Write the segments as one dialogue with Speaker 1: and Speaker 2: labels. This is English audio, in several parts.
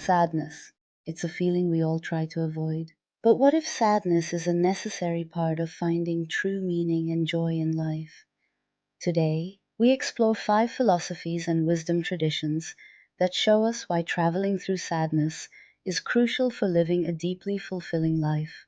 Speaker 1: Sadness. It's a feeling we all try to avoid. But what if sadness is a necessary part of finding true meaning and joy in life? Today, we explore 5 philosophies and wisdom traditions that show us why traveling through sadness is crucial for living a deeply fulfilling life.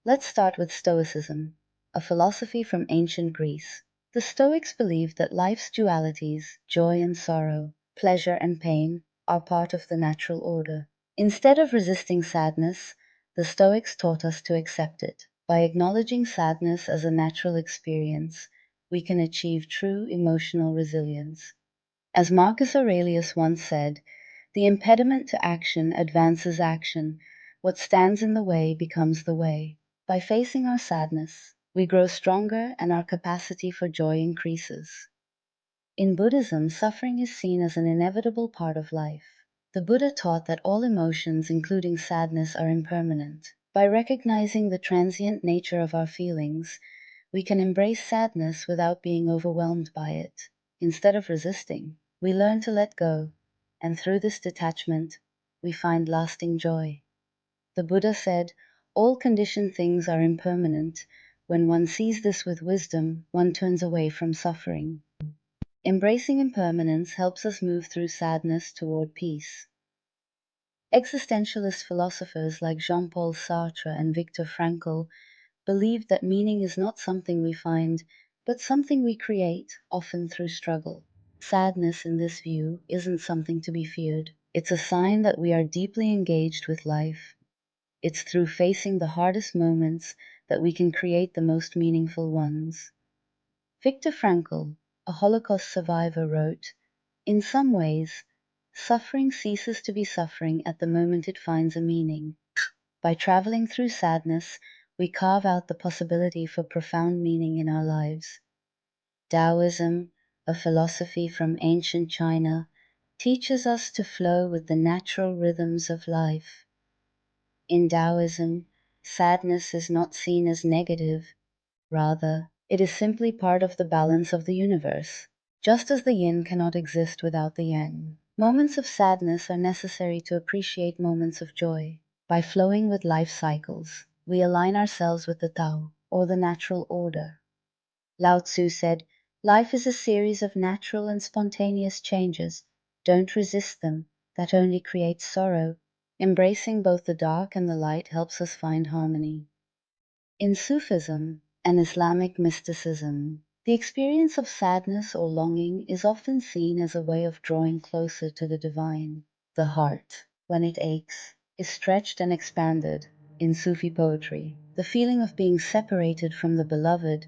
Speaker 1: Let's start with Stoicism, a philosophy from ancient Greece. The Stoics believed that life's dualities, joy and sorrow, pleasure and pain, are part of the natural order. Instead of resisting sadness, the Stoics taught us to accept it. By acknowledging sadness as a natural experience, we can achieve true emotional resilience. As Marcus Aurelius once said, the impediment to action advances action. What stands in the way becomes the way. By facing our sadness, we grow stronger and our capacity for joy increases. In Buddhism, suffering is seen as an inevitable part of life. The Buddha taught that all emotions, including sadness, are impermanent. By recognizing the transient nature of our feelings, we can embrace sadness without being overwhelmed by it. Instead of resisting, we learn to let go, and through this detachment, we find lasting joy. The Buddha said, "All conditioned things are impermanent. When one sees this with wisdom, one turns away from suffering." Embracing impermanence helps us move through sadness toward peace. Existentialist philosophers like Jean-Paul Sartre and Viktor Frankl believed that meaning is not something we find, but something we create, often through struggle. Sadness, in this view, isn't something to be feared. It's a sign that we are deeply engaged with life. It's through facing the hardest moments that we can create the most meaningful ones. Viktor Frankl, a Holocaust survivor, wrote, "In some ways, suffering ceases to be suffering at the moment it finds a meaning. By traveling through sadness, we carve out the possibility for profound meaning in our lives." Taoism, a philosophy from ancient China, teaches us to flow with the natural rhythms of life. In Taoism, sadness is not seen as negative. Rather, it is simply part of the balance of the universe. Just as the yin cannot exist without the yang, moments of sadness are necessary to appreciate moments of joy. By flowing with life cycles, we align ourselves with the Tao, or the natural order. Lao Tzu said, "Life is a series of natural and spontaneous changes. Don't resist them. That only creates sorrow." Embracing both the dark and the light helps us find harmony. In Sufism and Islamic mysticism, the experience of sadness or longing is often seen as a way of drawing closer to the divine. The heart, when it aches, is stretched and expanded. In Sufi poetry, the feeling of being separated from the beloved,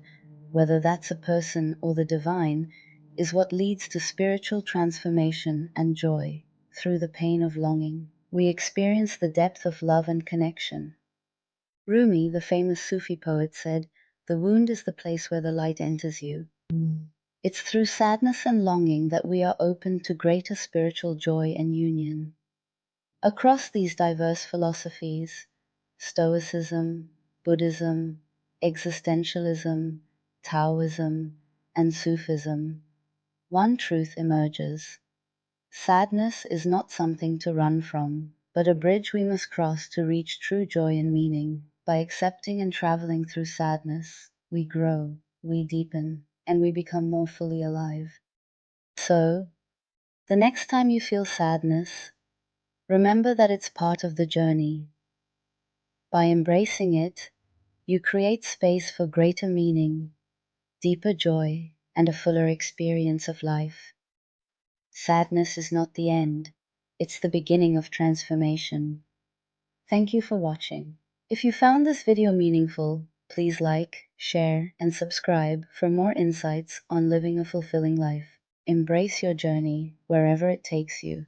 Speaker 1: whether that's a person or the divine, is what leads to spiritual transformation and joy. Through the pain of longing, we experience the depth of love and connection. Rumi, the famous Sufi poet, said, "The wound is the place where the light enters you." It's through sadness and longing that we are open to greater spiritual joy and union. Across these diverse philosophies, Stoicism, Buddhism, Existentialism, Taoism, and Sufism, one truth emerges. Sadness is not something to run from, but a bridge we must cross to reach true joy and meaning. By accepting and traveling through sadness, we grow, we deepen, and we become more fully alive. So, the next time you feel sadness, remember that it's part of the journey. By embracing it, you create space for greater meaning, deeper joy, and a fuller experience of life. Sadness is not the end, it's the beginning of transformation. Thank you for watching. If you found this video meaningful, please like, share, and subscribe for more insights on living a fulfilling life. Embrace your journey wherever it takes you.